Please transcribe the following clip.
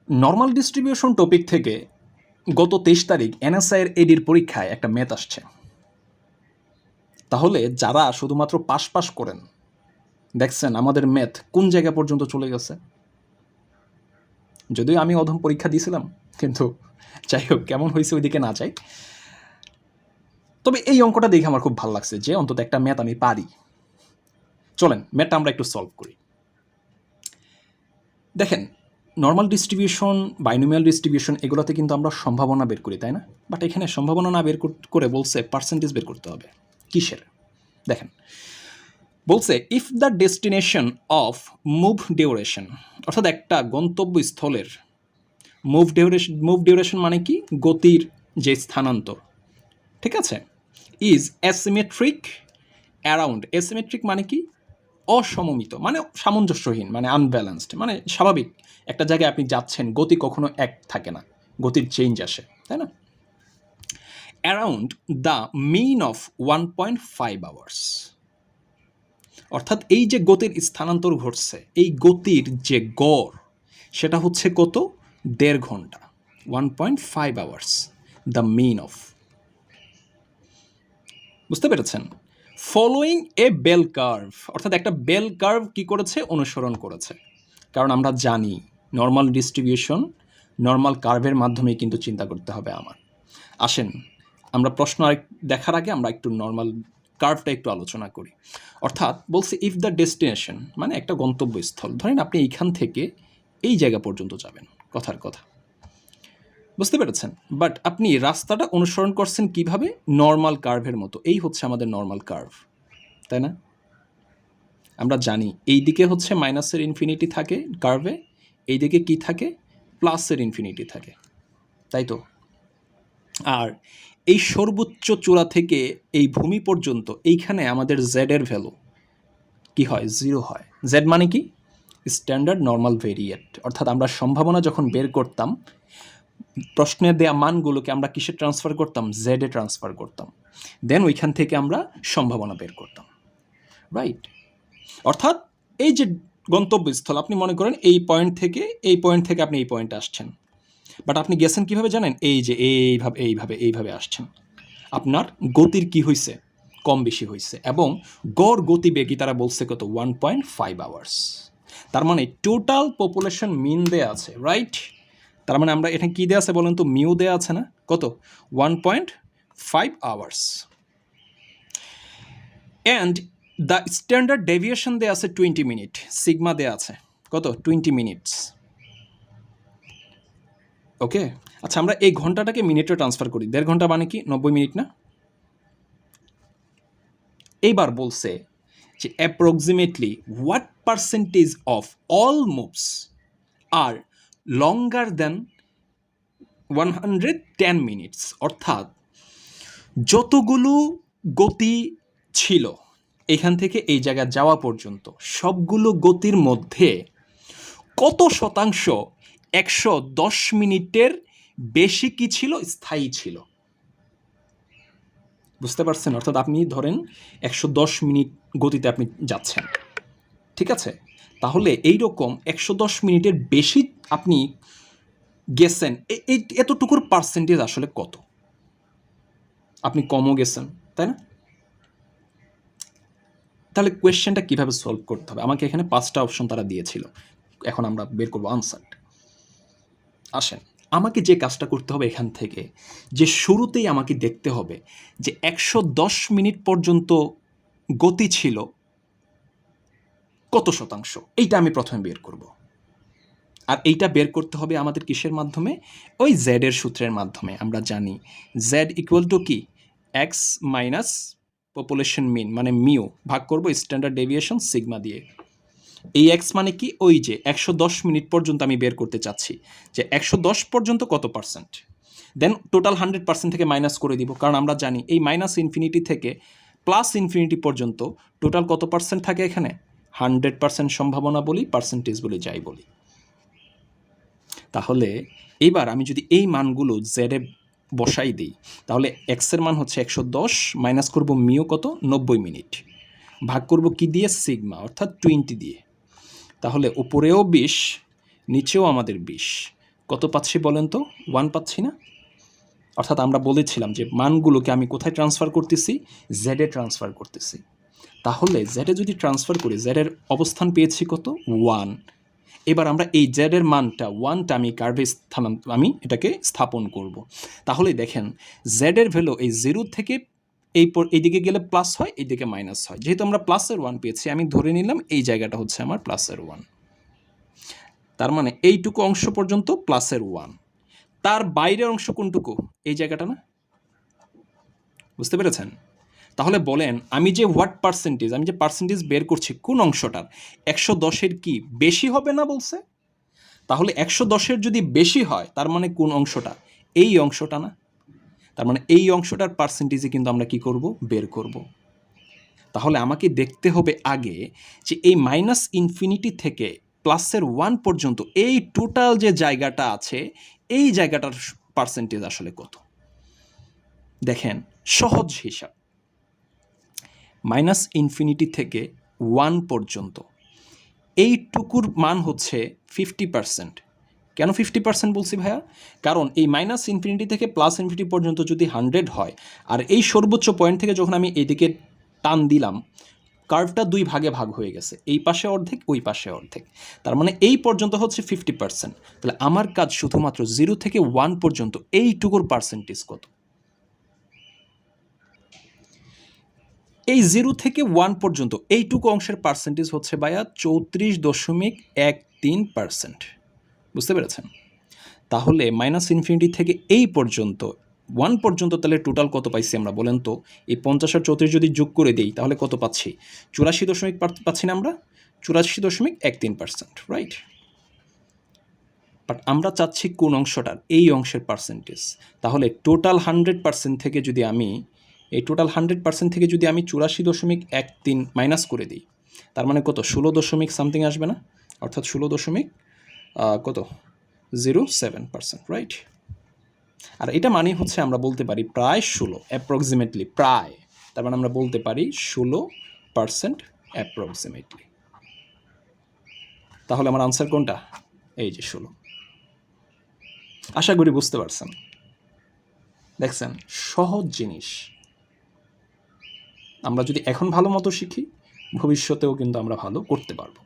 Normal distribution topic থেকে গত 23 তারিখ এনএসআই-এর এডির পরীক্ষায় একটা ম্যাথ আসছে। তাহলে যারা শুধুমাত্র পাস করেন, দেখছেন আমাদের ম্যাথ কোন জায়গা পর্যন্ত চলে গেছে। যদিও আমি অধম পরীক্ষা দিয়েছিলাম, কিন্তু যাই হোক কেমন হয়েছে ওইদিকে না চাই। তবে এই অঙ্কটা দেখে আমার খুব ভালো লাগছে যে অন্তত একটা ম্যাথ আমি পারি। চলেন ম্যাথটা আমরা একটু সলভ করি। দেখেন, নর্মাল ডিস্ট্রিবিউশন, বাইনোমিয়াল ডিস্ট্রিবিউশন এগুলোতে কিন্তু আমরা সম্ভাবনা বের করি, তাই না? বাট এখানে সম্ভাবনা না বের করে বলছে পার্সেন্টেজ বের করতে হবে। কিসের? দেখেন, বলছে if the destination of move duration, অর্থাৎ একটা গন্তব্যস্থলের মুভ ডিউরেশন মানে কি? গতির যে স্থানান্তর, ঠিক আছে, ইজ অ্যাসিমেট্রিক অ্যারাউন্ড। অ্যাসিমেট্রিক মানে কি? অসমমিত, মানে সামঞ্জস্যহীন, মানে আনব্যালেন্সড, মানে স্বাভাবিক একটা জায়গায় আপনি যাচ্ছেন, গতি কখনো এক থাকে না, গতির চেঞ্জ আসে, তাই না? Around the mean of 1.5 hours, অর্থাৎ এই যে গতির স্থানান্তর ঘটছে, এই গতির যে গড় সেটা হচ্ছে কত? 1.5 ঘন্টা, 1.5 আওয়ার্স, দ্য মিন অফ। বুঝতে পেরেছেন? ফলোয়িং এ বেল কার্ভ, অর্থাৎ একটা বেল কার্ভ কি করেছে? অনুসরণ করেছে। কারণ আমরা জানি নর্মাল ডিস্ট্রিবিউশন নর্মাল কার্ভের মাধ্যমে কিন্তু চিন্তা করতে হবে আমার। আসেন আমরা প্রশ্ন দেখার আগে আমরা একটু নর্মাল কার্ভটা একটু আলোচনা করি। অর্থাৎ বলছে ইফ দ্য ডেস্টিনেশন মানে একটা গন্তব্যস্থল, ধরেন আপনি এইখান থেকে এই জায়গা পর্যন্ত যাবেন, কথার কথা, বুঝতে পেরেছেন? বাট আপনি রাস্তাটা অনুসরণ করছেন কিভাবে? নর্মাল কার্ভের মতো। এই হচ্ছে আমাদের নর্মাল কার্ভ, তাই না? আমরা জানি এই দিকে হচ্ছে মাইনাসের ইনফিনিটি থাকে কার্ভে, এই দিকে কি থাকে? প্লাসের ইনফিনিটি থাকে, তাই তো? আর এই সর্বোচ্চ চূড়া থেকে এই ভূমি পর্যন্ত এইখানে আমাদের জেডের ভ্যালু কি হয়? 0 হয়। জেড মানে কি? Standard normal variate. অর্থাৎ আমরা সম্ভাবনা যখন বের করতাম, প্রশ্নে দেয়া মানগুলোকে আমরা কিসে ট্রান্সফার করতাম? জেডে ট্রান্সফার করতাম, দেন ওইখান থেকে আমরা সম্ভাবনা বের করতাম, রাইট? অর্থাৎ এই যে গন্তব্যস্থল, আপনি মনে করেন এই পয়েন্ট থেকে আপনি এই পয়েন্টে আসছেন, বাট আপনি গেছেন কিভাবে জানেন? এই যে এইভাবে আসছেন। আপনার গতির কি হয়েছে? কম বেশি হয়েছে, এবং গড় গতিবেগই তারা বলছে কত? 1.5 আওয়ার্স। তার মানে টোটাল পপুলেশন মিন দেয়া আছে, রাইট? তার মানে আমরা এখানে কী দেওয়া আছে বলেন তো? মিউ দেওয়া আছে না? কত? 1.5 hours. And the standard deviation দেওয়া আছে 20 মিনিট, সিগমা দেওয়া আছে কত? 20 মিনিটস। ওকে, আচ্ছা আমরা এই ঘন্টাটাকে মিনিটে ট্রান্সফার করি। 1.5 ঘন্টা মানে কি? 90 মিনিট না? এইবার বলছে যে approximately what percentage of all moves are longer than 110 minutes, অর্থাৎ যতগুলো গতি ছিল এখান থেকে এই জায়গায় যাওয়া পর্যন্ত, সবগুলো গতির মধ্যে কত শতাংশ 110 মিনিটের বেশি কি ছিল? স্থায়ী ছিল। বুঝতে পারছেন? অর্থাৎ আপনি ধরেন 110 মিনিট গতিতে আপনি যাচ্ছেন, ঠিক আছে? তাহলে এইরকম 110 মিনিটের বেশি আপনি গেছেন, এতটুকুর পার্সেন্টেজ আসলে কত? আপনি কমও গেছেন, তাই না? তাহলে কোয়েশ্চেনটা কীভাবে সলভ করতে হবে? আমাকে এখানে 5টা অপশন তারা দিয়েছিল, এখন আমরা বের করবো আনসারটা। আসেন, আমাকে যে কাজটা করতে হবে এখান থেকে, যে শুরুতেই আমাকে দেখতে হবে যে 110 মিনিট পর্যন্ত গতি ছিল কত শতাংশ, এইটা আমি প্রথমে বের করব। আর এইটা বের করতে হবে আমাদের কিসের মাধ্যমে? ওই জেডের সূত্রের মাধ্যমে। আমরা জানি জেড ইকুয়াল টু কি? এক্স মাইনাস পপুলেশন মিন মানে মিউ ভাগ করবো স্ট্যান্ডার্ড ডেভিয়েশন সিগমা দিয়ে। এই এক্স মানে কি? ওই যে 110 মিনিট পর্যন্ত আমি বের করতে চাচ্ছি যে 110 পর্যন্ত কত পার্সেন্ট, দেন টোটাল 100% থেকে মাইনাস করে দিব, কারণ আমরা জানি এই মাইনাস ইনফিনিটি থেকে প্লাস ইনফিনিটি পর্যন্ত টোটাল কত পার্সেন্ট থাকে এখানে? 100% সম্ভাবনা বলি, পার্সেন্টেজ বলি, যাই বলি। তাহলে এইবার আমি যদি এই মানগুলো জেডে বসাই দিই, তাহলে এক্সের মান হচ্ছে 110, মাইনাস করব মিও কত? 90 মিনিট, ভাগ করব কি দিয়ে? সিগমা, অর্থাৎ 20 দিয়ে। তাহলে উপরেও 20, নিচেও আমাদের 20, কত পাচ্ছি বলেন তো? 1 পাচ্ছি না? অর্থাৎ আমরা বলেছিলাম যে মানগুলোকে আমি কোথায় ট্রান্সফার করতেছি? জেডে ট্রান্সফার করতেছি। তাহলে জেডে যদি ট্রান্সফার করি, জেডের অবস্থান পেয়েছি কত? 1। এবার আমরা এই জেডের মানটা 1টা আমি কার্ভে আমি এটাকে স্থাপন করব। তাহলে দেখেন জেডের ভ্যালু এই 0 থেকে এইদিকে গেলে প্লাস হয়, এইদিকে মাইনাস হয়। যেহেতু আমরা প্লাসের 1 পেয়েছি, আমি ধরে নিলাম এই জায়গাটা হচ্ছে আমার প্লাসের 1। তার মানে এইটুকু অংশ পর্যন্ত প্লাসের 1। তার বাইরের অংশ কোনটুকু? এই জায়গাটা না? বুঝতে পেরেছেন? তাহলে বলেন আমি যে পার্সেন্টেজ বের করছি কোন অংশটার? 110-এর কি বেশি হবে না বলছে? তাহলে 110-এর যদি বেশি হয় তার মানে কোন অংশটা? এই অংশটা না? তার মানে এই অংশটার পার্সেন্টেজে কিন্তু আমরা কি করব? বের করব। তাহলে আমাকে দেখতে হবে আগে যে এই মাইনাস ইনফিনিটি থেকে প্লাসের 1 পর্যন্ত এই টোটাল যে জায়গাটা আছে, এই জায়গাটার পার্সেন্টেজ আসলে কত? দেখেন সহজ হিসাব, মাইনাস ইনফিনিটি থেকে 1 পর্যন্ত এইটুকুর মান হচ্ছে 50%। কেন 50% বলছি ভাইয়া? কারণ এই মাইনাস ইনফিনিটি থেকে প্লাস ইনফিনিটি পর্যন্ত যদি 100 হয়, আর এই সর্বোচ্চ পয়েন্ট থেকে যখন আমি এইদিকে টান দিলাম, কার্ভটা 2 ভাগে ভাগ হয়ে গেছে, এই পাশে অর্ধেক, ওই পাশে অর্ধেক। তার মানে এই পর্যন্ত হচ্ছে 50%। তাহলে আমার কাজ শুধুমাত্র 0 থেকে 1 পর্যন্ত এইটুকুর পার্সেন্টেজ কত? এই 0 থেকে 1 পর্যন্ত এইটুকু অংশের পার্সেন্টেজ হচ্ছে ভাইয়া 34.13%। বুঝতে পেরেছেন? তাহলে মাইনাস ইনফিনিটি থেকে এই পর্যন্ত 1 পর্যন্ত তাহলে টোটাল কত পাইছি আমরা বলেন তো? এই 50 আর 34 যদি যোগ করে দেই তাহলে কত পাচ্ছি? 84 পাচ্ছি না আমরা? 84.13%, রাইট? বাট আমরা চাচ্ছি কোন অংশটার? এই অংশের পার্সেন্টেজ। তাহলে টোটাল 100% থেকে যদি আমি 84.13 মাইনাস করে দিই, তার মানে কত? 16 দশমিক সামথিং আসবে না? অর্থাৎ 16 দশমিক কত? 07%, রাইট? আর এটা মানে হচ্ছে আমরা বলতে পারি প্রায় 16, অ্যাপ্রক্সিমেটলি প্রায়। তার মানে আমরা বলতে পারি 16% অ্যাপ্রক্সিমেটলি। তাহলে আমার আনসার কোনটা? এই যে 16। আশা করি বুঝতে পারছেন। দেখছেন সহজ জিনিস, আমরা যদি এখন ভালো মতো শিখি ভবিষ্যতেও কিন্তু আমরা ভালো করতে পারবো।